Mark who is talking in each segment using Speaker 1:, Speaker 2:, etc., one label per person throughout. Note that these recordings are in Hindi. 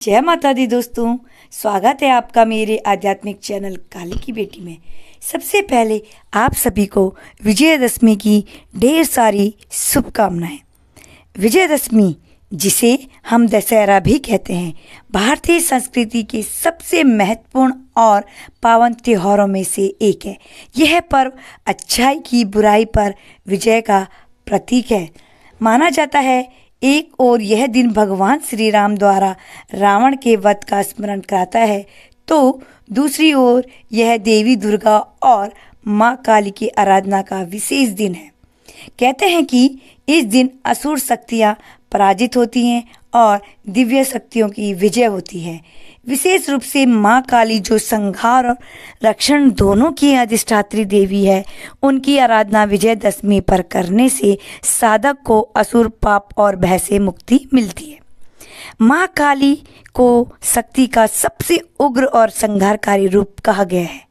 Speaker 1: जय माता दी दोस्तों, स्वागत है आपका मेरे आध्यात्मिक चैनल काली की बेटी में। सबसे पहले आप सभी को विजयदशमी की ढेर सारी शुभकामनाएं। विजयदशमी, जिसे हम दशहरा भी कहते हैं, भारतीय संस्कृति के सबसे महत्वपूर्ण और पावन त्योहारों में से एक है। यह पर्व अच्छाई की बुराई पर विजय का प्रतीक है। माना जाता है एक और यह दिन भगवान श्री राम द्वारा रावण के वध का स्मरण कराता है, तो दूसरी ओर यह देवी दुर्गा और माँ काली की आराधना का विशेष दिन है। कहते हैं कि इस दिन असुर शक्तियाँ पराजित होती हैं और दिव्य शक्तियों की विजय होती है। विशेष रूप से माँ काली, जो संहार और रक्षण दोनों की अधिष्ठात्री देवी है, उनकी आराधना विजयदशमी पर करने से साधक को असुर, पाप और भय से मुक्ति मिलती है। माँ काली को शक्ति का सबसे उग्र और संहारकारी रूप कहा गया है।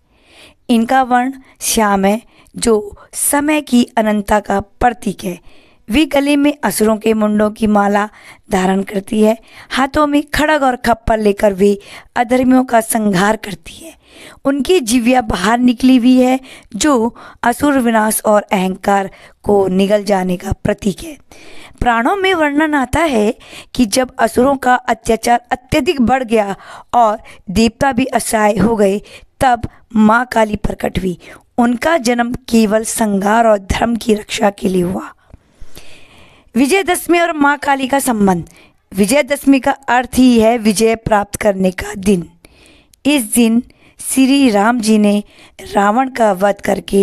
Speaker 1: इनका वर्ण श्याम है, जो समय की अनंतता का प्रतीक है। वे गले में असुरों के मुंडों की माला धारण करती है। हाथों में खड्ग और खप्पर लेकर वे अधर्मियों का संहार करती है। उनकी जिह्वा बाहर निकली हुई है, जो असुर विनाश और अहंकार को निगल जाने का प्रतीक है। पुराणों में वर्णन आता है कि जब असुरों का अत्याचार अत्यधिक बढ़ गया और देवता भी असहाय हो गए, तब माँ काली प्रकट हुई। उनका जन्म केवल संहार और धर्म की रक्षा के लिए हुआ। विजयदशमी और माँ काली का संबंध। विजयदशमी का अर्थ ही है विजय प्राप्त करने का दिन। इस दिन श्री राम जी ने रावण का वध करके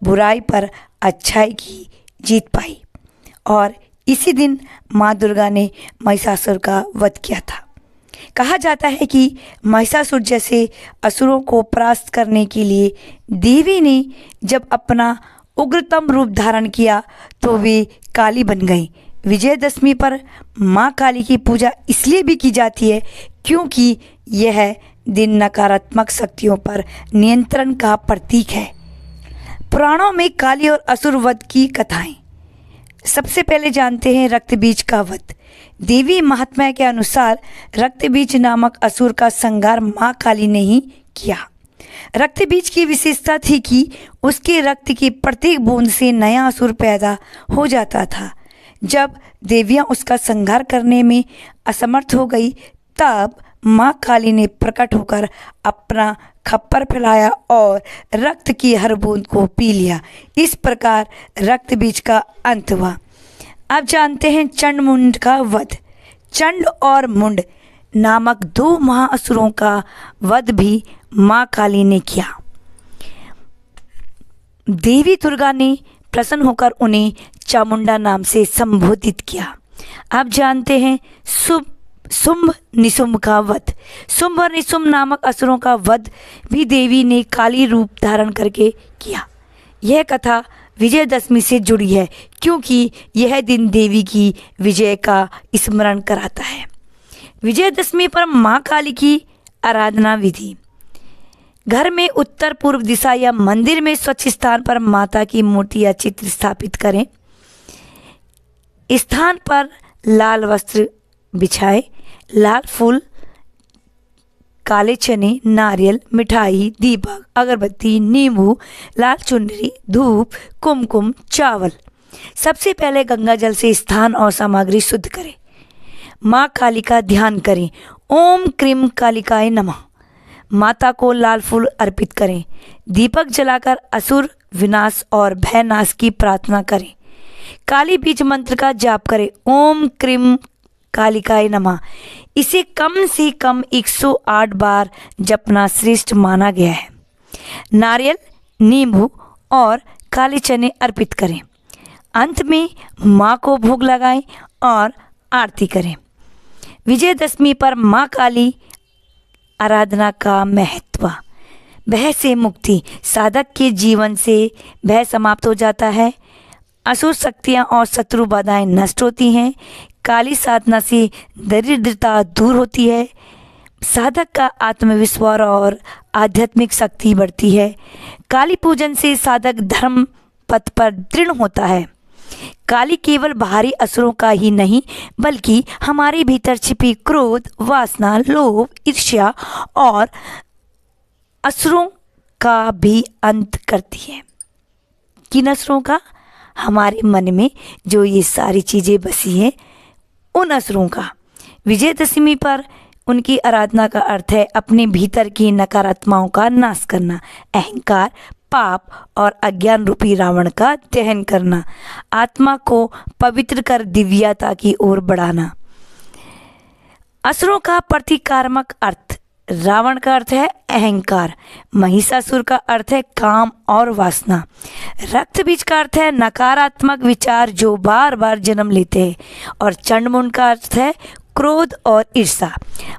Speaker 1: बुराई पर अच्छाई की जीत पाई और इसी दिन माँ दुर्गा ने महिषासुर का वध किया था। कहा जाता है कि महिषासुर जैसे असुरों को परास्त करने के लिए देवी ने जब अपना उग्रतम रूप धारण किया तो वे काली बन गई। विजयदशमी पर माँ काली की पूजा इसलिए भी की जाती है क्योंकि यह दिन नकारात्मक शक्तियों पर नियंत्रण का प्रतीक है। पुराणों में काली और असुर वध की कथाएं। सबसे पहले जानते हैं रक्तबीज का वध। देवी महात्म्य के अनुसार रक्तबीज नामक असुर का संहार माँ काली ने ही किया। रक्तबीज की विशेषता थी कि उसके रक्त की प्रत्येक बूंद से नया असुर पैदा हो जाता था। जब देवियां उसका संहार करने में असमर्थ हो गई, तब माँ काली ने प्रकट होकर अपना खप्पर फैलाया और रक्त की हर बूंद को पी लिया। इस प्रकार रक्तबीज का अंत हुआ। अब जानते हैं चंड मुंड का वध। चंड और मुंड नामक दो महाअसुरों का वध भी माँ काली ने किया। देवी दुर्गा ने प्रसन्न होकर उन्हें चामुंडा नाम से संबोधित किया। अब जानते हैं शुंभ निशुंभ का वध। शुंभ और निशुंभ नामक असुरों का वध भी देवी ने काली रूप धारण करके किया। यह कथा विजयदशमी से जुड़ी है क्योंकि यह दिन देवी की विजय का स्मरण कराता है। विजयदशमी पर माँ काली की आराधना विधि। घर में उत्तर पूर्व दिशा या मंदिर में स्वच्छ स्थान पर माता की मूर्ति या चित्र स्थापित करें। स्थान पर लाल वस्त्र बिछाएं। लाल फूल, काले चने, नारियल, मिठाई, दीपक, अगरबत्ती, नींबू, लाल चुनरी, धूप, कुमकुम, चावल। सबसे पहले गंगा जल से स्थान और सामग्री शुद्ध करें। माँ काली का ध्यान करें। ओम क्रीम कालिकाय नमः। माता को लाल फूल अर्पित करें। दीपक जलाकर असुर विनाश और भय नाश की प्रार्थना करें। काली बीज मंत्र का जाप करें। ओम क्रीम कालिकाय नमः। इसे कम से कम 108 बार जपना श्रेष्ठ माना गया है। नारियल, नींबू और काले चने अर्पित करें। अंत में माँ को भोग लगाएं और आरती करें। विजयदशमी पर माँ काली आराधना का महत्व। भय से मुक्ति। साधक के जीवन से भय समाप्त हो जाता है। असुर शक्तियाँ और शत्रु बाधाएं नष्ट होती हैं। काली साधना से दरिद्रता दूर होती है। साधक का आत्मविश्वास और आध्यात्मिक शक्ति बढ़ती है। काली पूजन से साधक धर्म पथ पर दृढ़ होता है। काली केवल बाहरी असुरों का ही नहीं बल्कि हमारे भीतर छिपी क्रोध, वासना, लोभ, ईर्ष्या और असुरों का भी अंत करती है। किन असुरों का? हमारे मन में जो ये सारी चीज़ें बसी हैं उन असुरों का। विजयदशमी पर उनकी आराधना का अर्थ है अपने भीतर की नकारात्मकताओं का नाश करना, अहंकार, पाप और अज्ञान रूपी रावण का दहन करना, आत्मा को पवित्र कर दिव्यता की ओर बढ़ाना। असुरों का प्रतीकात्मक अर्थ: रावण का अर्थ है अहंकार, महिषासुर का अर्थ है काम और वासना, रक्त बीज का अर्थ है नकारात्मक विचार जो बार बार जन्म लेते हैं, और चंडमुंड का अर्थ है क्रोध और ईर्ष्या।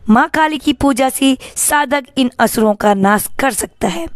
Speaker 1: माँ काली की पूजा से साधक इन असुरों का नाश कर सकता है।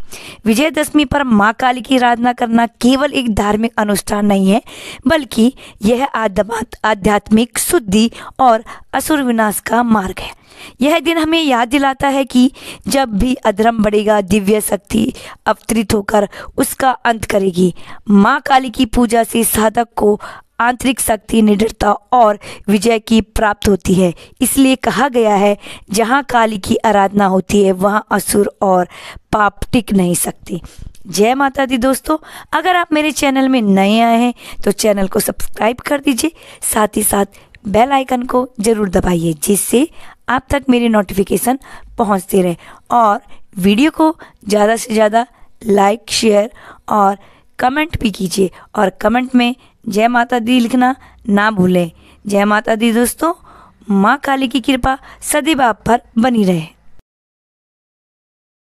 Speaker 1: विजयदशमी पर माँ काली की आराधना करना केवल एक धार्मिक अनुष्ठान नहीं है बल्कि यह आध्यात्मिक शुद्धि और असुर विनाश का मार्ग है। यह दिन हमें याद दिलाता है कि जब भी अधर्म बढ़ेगा, दिव्य शक्ति अवतरित होकर उसका अंत करेगी। माँ काली की पूजा से साधक को आंतरिक शक्ति, निडरता और विजय की प्राप्त होती है। इसलिए कहा गया है, जहाँ काली की आराधना होती है वहाँ असुर और पाप टिक नहीं सकते। जय माता दी दोस्तों, अगर आप मेरे चैनल में नए आए हैं तो चैनल को सब्सक्राइब कर दीजिए, साथ ही साथ बेल आइकन को ज़रूर दबाइए जिससे आप तक मेरी नोटिफिकेशन पहुंचते रहे, और वीडियो को ज़्यादा से ज़्यादा लाइक, शेयर और कमेंट भी कीजिए, और कमेंट में जय माता दी लिखना ना भूलें। जय माता दी दोस्तों, माँ काली की कृपा सदैव आप पर बनी रहे।